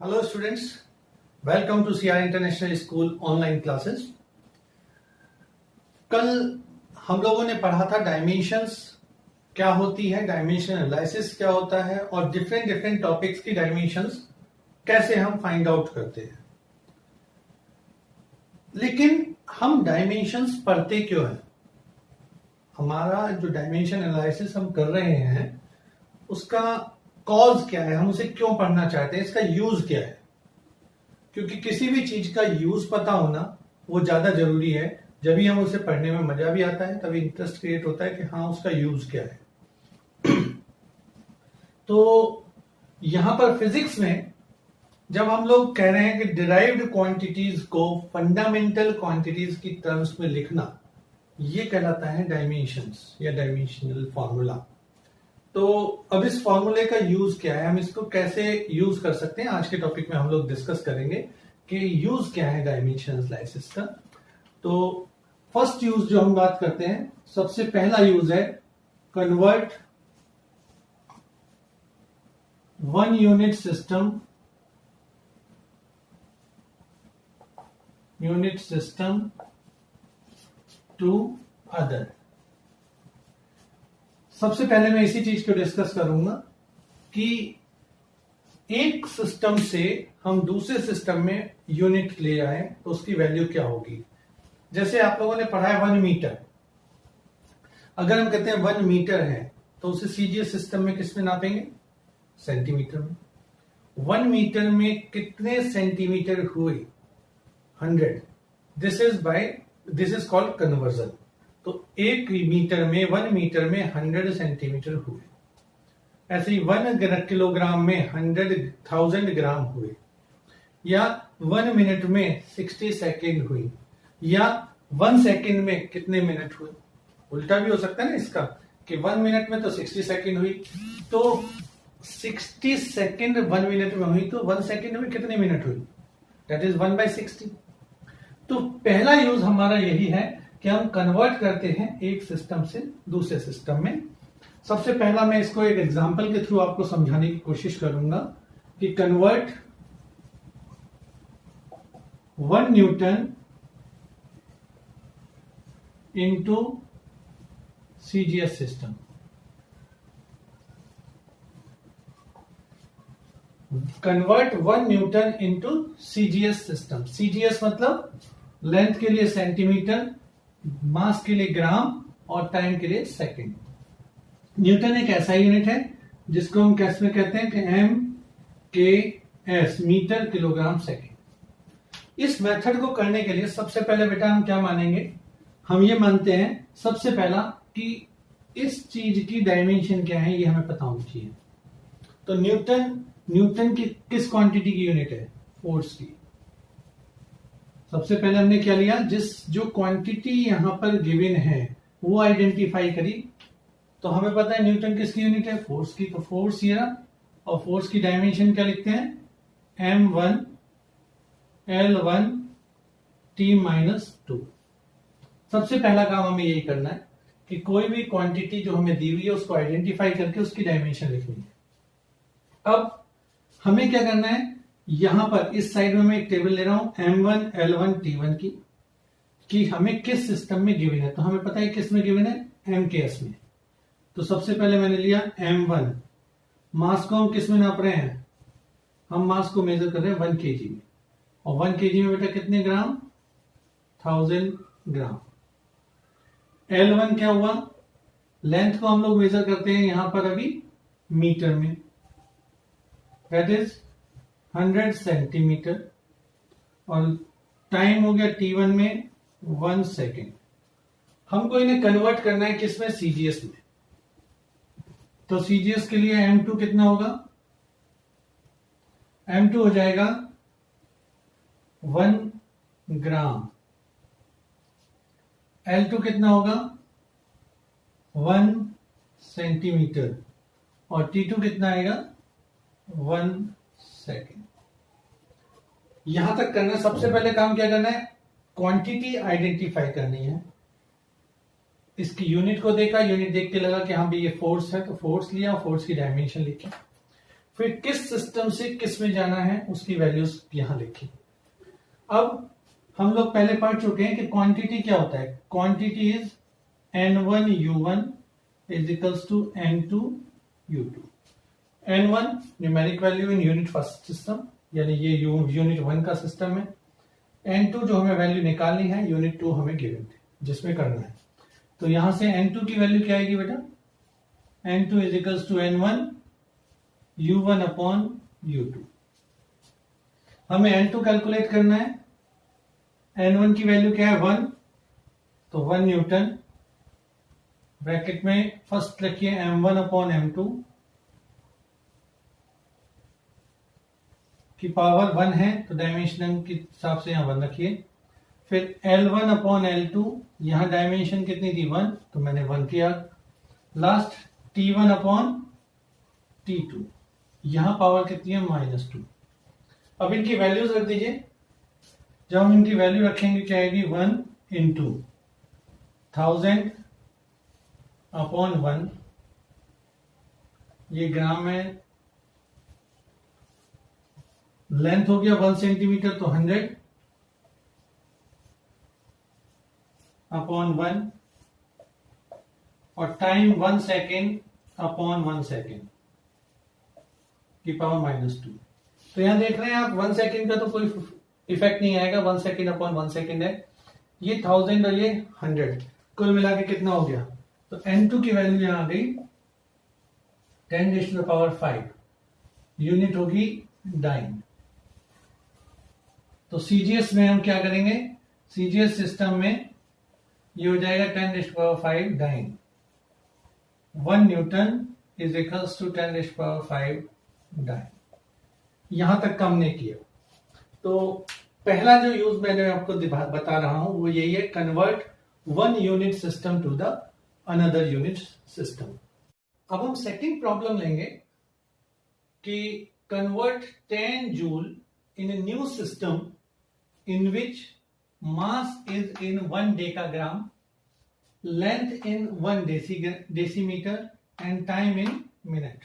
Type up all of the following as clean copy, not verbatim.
Hello students, welcome to CR international school online classes. कल हम लोगों ने पढ़ा था डायमेंशंस क्या होती है, डायमेंशन एनालिसिस क्या होता है और डिफरेंट डिफरेंट टॉपिक्स की डायमेंशंस कैसे हम फाइंड आउट करते हैं। लेकिन हम डायमेंशंस पढ़ते क्यों हैं? हमारा जो डायमेंशन एनालिसिस हम कर रहे हैं उसका कॉज क्या है, हम उसे क्यों पढ़ना चाहते हैं, इसका यूज क्या है? क्योंकि किसी भी चीज का यूज पता होना वो ज्यादा जरूरी है। जब भी हम उसे पढ़ने में मजा भी आता है तभी इंटरेस्ट क्रिएट होता है कि हाँ उसका यूज क्या है। तो यहां पर फिजिक्स में जब हम लोग कह रहे हैं कि डिराइव्ड क्वांटिटीज को फंडामेंटल क्वांटिटीज की टर्म्स में लिखना, ये कहलाता है डायमेंशंस या डायमेंशनल फॉर्मूला। तो अब इस फॉर्मूले का यूज क्या है, हम इसको कैसे यूज कर सकते हैं, आज के टॉपिक में हम लोग डिस्कस करेंगे कि यूज क्या है डायमेंशन एनालिसिस का। तो फर्स्ट यूज जो हम बात करते हैं, सबसे पहला यूज है convert one unit system to other. सबसे पहले मैं इसी चीज को डिस्कस करूंगा कि एक सिस्टम से हम दूसरे सिस्टम में यूनिट ले आए तो उसकी वैल्यू क्या होगी। जैसे आप लोगों ने पढ़ा है 1 मीटर। अगर हम कहते हैं 1 मीटर है तो उसे सीजीएस सिस्टम में किस में नापेंगे? सेंटीमीटर में। 1 मीटर में कितने सेंटीमीटर हुए? 100। This is called conversion. तो 1 मीटर में 1 मीटर में 100 सेंटीमीटर हुए। ऐसे ही 1 किलोग्राम में 100,000 ग्राम हुए, या 1 मिनट में 60 सेकेंड हुई, या 1 सेकेंड में कितने मिनट हुए। उल्टा भी हो सकता है ना इसका कि 1 मिनट में तो 60 सेकेंड हुई, तो 60 सेकेंड 1 मिनट में हुई तो 1 सेकेंड में कितने मिनट हुई? That is 1/60। तो पहला यूज हमारा यही है कि हम कन्वर्ट करते हैं एक सिस्टम से दूसरे सिस्टम में। सबसे पहला मैं इसको एक एग्जांपल के थ्रू आपको समझाने की कोशिश करूंगा कि convert 1 Newton into CGS system. Convert 1 Newton into CGS system. CGS मतलब लेंथ के लिए सेंटीमीटर, मास के लिए ग्राम और टाइम के लिए सेकंड। न्यूटन एक ऐसा यूनिट है जिसको हम कैसे में कहते हैं कि एम के एस, मीटर किलोग्राम सेकंड। इस मेथड को करने के लिए सबसे पहले बेटा हम क्या मानेंगे? हम ये मानते हैं सबसे पहला कि इस चीज की डायमेंशन क्या है, ये हमें पता होनी चाहिए। तो न्यूटन की किस क्वांटिटी की यूनिट है? फोर्स की। सबसे पहले हमने क्या लिया, जो क्वांटिटी यहां पर गिवन है वो आइडेंटिफाई करी। तो हमें पता है न्यूटन किसकी यूनिट है? फोर्स की। तो फोर्स ये रहा, और फोर्स की डायमेंशन क्या लिखते हैं? m1 l1 t-2। सबसे पहला काम हमें यही करना है कि कोई भी क्वांटिटी जो हमें दी हुई है उसको आइडेंटिफाई करके उसकी डायमेंशन लिखनी है। अब हमें क्या करना है, यहां पर इस साइड में मैं एक टेबल ले रहा हूं m1 l1 t1 की, कि हमें किस सिस्टम में गिवन है। तो हमें पता है किस में गिवन है? mks में। तो सबसे पहले मैंने लिया m1। मास को हम किस में नाप रहे हैं? हम मास को मेजर कर रहे हैं 1 kg में, और 1 kg में बेटा कितने ग्राम? 1000 ग्राम। l1 क्या हुआ? लेंथ को हम लोग मेजर करते हैं यहां पर अभी मीटर में, दैट इज 100 सेंटीमीटर, और टाइम हो गया t1 में 1 सेकेंड। हमको इन्हें कन्वर्ट करना है किसमें? सीजीएस में। तो सीजीएस के लिए m2 कितना होगा? m2 हो जाएगा 1 ग्राम। l2 कितना होगा? 1 सेंटीमीटर, और t2 कितना आएगा? 1 सेकेंड। यहां तक करना। सबसे पहले काम क्या करना है? क्वांटिटी आइडेंटिफाई करनी है। इसकी यूनिट को देखा, यूनिट देख के लगा कि हाँ भाई ये फोर्स है, तो फोर्स लिया, फोर्स की डायमेंशन लिखी। फिर किस सिस्टम से किस में जाना है उसकी वैल्यूज यहां लिखी। अब हम लोग पहले पढ़ चुके हैं कि क्वांटिटी क्या होता है। Quantity is N1 U1 is equals to N2 U2। N1 numeric value in unit first system, यानी ये यूनिट 1 का सिस्टम है। N2 जो हमें वैल्यू निकालनी है यूनिट 2 हमें गिवन है जिसमें करना है। तो यहां से N2 की वैल्यू क्या आएगी बेटा, N2 is equals to N1 U1 upon U2। हमें N2 कैलकुलेट करना है। N1 की वैल्यू क्या है 1, तो 1 न्यूटन, ब्रैकेट में फर्स्ट रखिए M1 अपॉन M2 की पावर 1 है तो डायमेंशन के हिसाब से यहां 1 रखिए। फिर L1 अपॉन L2, यहां डायमेंशन कितनी थी 1, तो मैंने 1 किया। लास्ट T1 अपॉन T2, यहां पावर कितनी है -2। अब इनकी वैल्यूज रख दीजिए। जब हम इनकी वैल्यू रखेंगे क्या आएगी 1 इंटू 1000 अपॉन 1, ये ग्राम में लेंथ हो गया 1 सेंटीमीटर तो 100 अपॉन 1, और टाइम 1 सेकेंड अपॉन 1 सेकेंड की पावर -2। तो यहां देख रहे हैं आप 1 सेकेंड का तो कोई इफेक्ट नहीं आएगा, 1 सेकेंड अपॉन 1 सेकेंड है। ये 1000 और ये 100 कुल मिला के कितना हो गया, तो N2 की वैल्यू यहां आ गई 10⁵ यूनिट होगी डाइन। तो सीजीएस में हम क्या करेंगे, सीजीएस सिस्टम में ये हो जाएगा 10⁵ dyne. 1 newton is equals to 10⁵ dyne. यहां तक कम ने किया। तो पहला जो यूज मैंने आपको बता रहा हूं वो यही है, convert 1 unit system to the another unit system. अब हम सेकंड प्रॉब्लम लेंगे कि convert 10 joule in a new system in which mass is in 1 decagram, length in 1 decimeter and time in minute।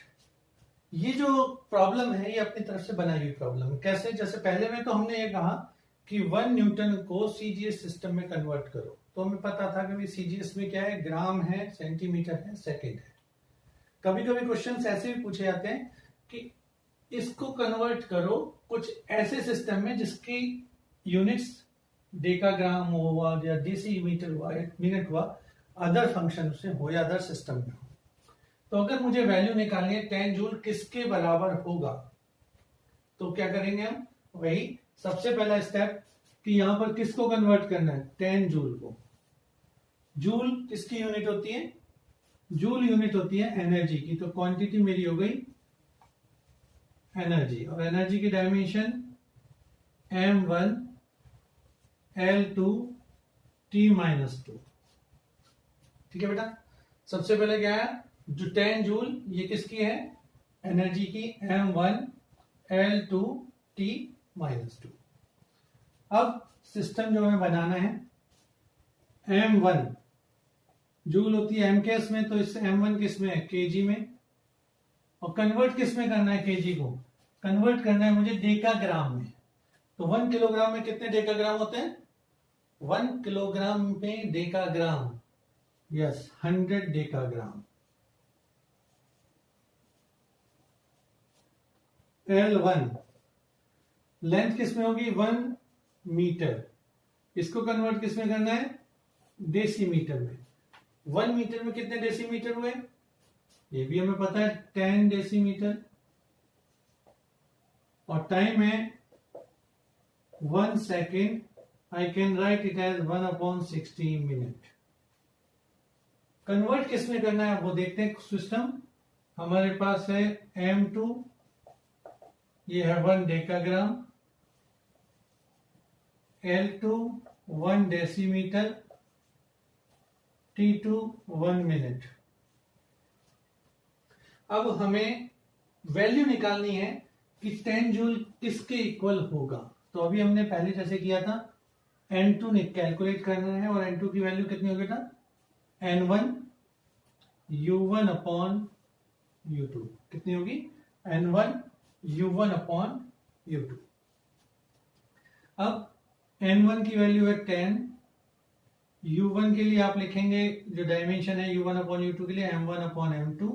ये जो प्रॉब्लम है ये अपनी तरफ से बनाई हुई प्रॉब्लम है। कैसे, जैसे पहले में तो हमने ये कहा कि 1 न्यूटन को सीजीएस सिस्टम में कन्वर्ट करो, तो हमें पता था कि सीजीएस में क्या है, ग्राम है, सेंटीमीटर है, सेकेंड है। कभी कभी क्वेश्चंस ऐसे भी पूछे जाते हैं कि इसको कन्वर्ट करो कुछ ऐसे सिस्टम में जिसकी यूनिट्स डेकाग्राम हुआ या डेसीमीटर हुआ या मिनट हुआ, अदर फंक्शन से हो या अदर सिस्टम में हो। तो अगर मुझे वैल्यू निकालनी है 10 जूल किसके बराबर होगा, तो क्या करेंगे हम, वही सबसे पहला स्टेप कि यहां पर किसको कन्वर्ट करना है, 10 जूल को। जूल किसकी यूनिट होती है, जूल यूनिट होती है एनर्जी की। तो क्वांटिटी मेरी हो गई एनर्जी, और एनर्जी की डायमेंशन M1 L2 T-2। ठीक है बेटा, सबसे पहले क्या है, जो 10 जूल ये किसकी है, एनर्जी की, M1 L2 T-2। अब सिस्टम जो हमें बनाना है, M1 जूल होती है M केस में, तो इस M1 किस में है, केजी में। और कन्वर्ट किस में करना है, केजी को कन्वर्ट करना है मुझे डेकाग्राम में। तो 1 किलोग्राम में कितने डेकाग्राम होते हैं, 1 किलोग्राम में decagram, yes 100 decagram. L1 length किस में होगी, 1 मीटर। इसको कन्वर्ट किस में करना है, डेसीमीटर में। 1 मीटर में कितने डेसीमीटर हुए, ये भी हमें पता है 10 डेसीमीटर। और टाइम है 1 second, I can write it as 1/60 minute. Convert किस में करना है वो देखते हैं। सिस्टम हमारे पास है M2, ये है 1 decagram, L2 1 decimetre, T2 1 minute. अब हमें वैल्यू निकालनी है कि 10 जूल किसके इक्वल होगा। तो अभी हमने पहले जैसे किया था, N2 ने कैलकुलेट करना है, और N2 की वैल्यू कितनी होगी बेटा, N1 U1 अपॉन U2 कितनी होगी N1 U1 अपॉन U2। अब N1 की वैल्यू है 10, U1 के लिए आप लिखेंगे जो डायमेंशन है U1 अपॉन U2 के लिए M1 upon M2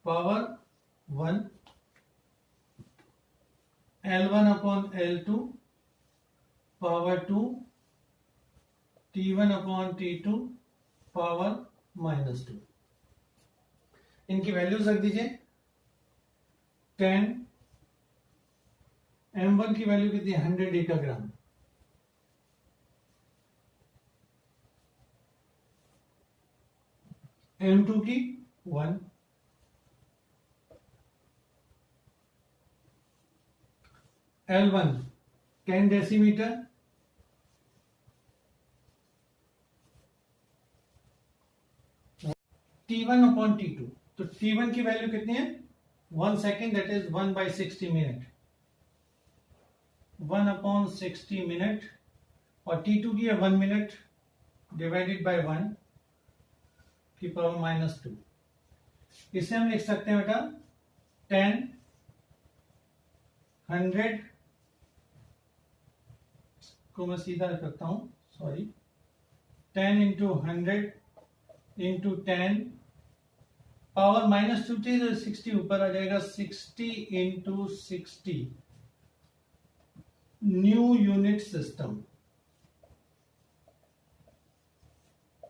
power 1, L1 upon L2 power 2, T1 upon T2 power -2। इनकी वैल्यूज रख दीजिए। 10, M1 की वैल्यू कितनी है 100 डेकाग्राम, M2 की 1, L1 10 decimetre, T1 upon T2, तो T1 की वैल्यू कितनी है 1 second, that is 1/60 minute, 1 upon 60 minute, और T2 की है 1 मिनट डिवाइडेड बाय 1 की पावर -2। इसे हम लिख सकते हैं बेटा 10 100 को मैं सीधा लिख सकता हूं, सॉरी, 10 इंटू 100 इंटू 10 पावर -2 थी तो 60 ऊपर आ जाएगा, 60 into 60 new unit system,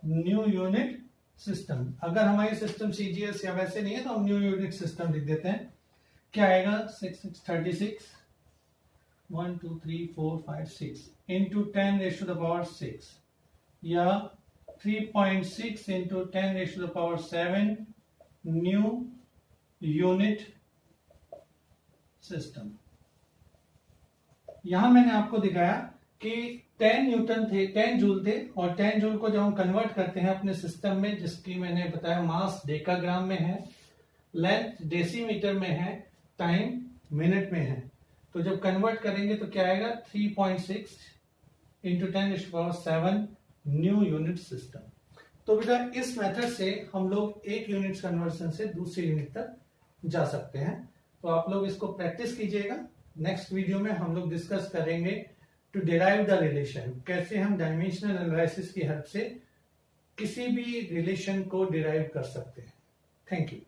new unit system. अगर हमारी सिस्टम सीजीएस या वैसे नहीं है तो हम न्यू यूनिट सिस्टम लिख देते हैं। क्या आएगा 6636 1 2 3 4 5 6 into 10 raise to the power 6 या 3.6 into 10 raise to the power 7 new unit system. यहां मैंने आपको दिखाया कि 10 न्यूटन थे, 10 जूल थे, और 10 जूल को जब हम कन्वर्ट करते हैं अपने सिस्टम में, जिसकी मैंने बताया मास डेकाग्राम में है, लेंथ डेसीमीटर में है, टाइम मिनट में है, तो जब कन्वर्ट करेंगे तो क्या आएगा 3.6 इंटू 10⁻7 न्यू यूनिट सिस्टम। तो बेटा इस मेथड से हम लोग एक यूनिट कन्वर्सन से दूसरी यूनिट तक जा सकते हैं। तो आप लोग इसको प्रैक्टिस कीजिएगा। नेक्स्ट वीडियो में हम लोग डिस्कस करेंगे टू डिराइव द रिलेशन, कैसे हम डायमेंशनल एनालिसिस की हेल्प से किसी भी रिलेशन को डिराइव कर सकते हैं। Thank you.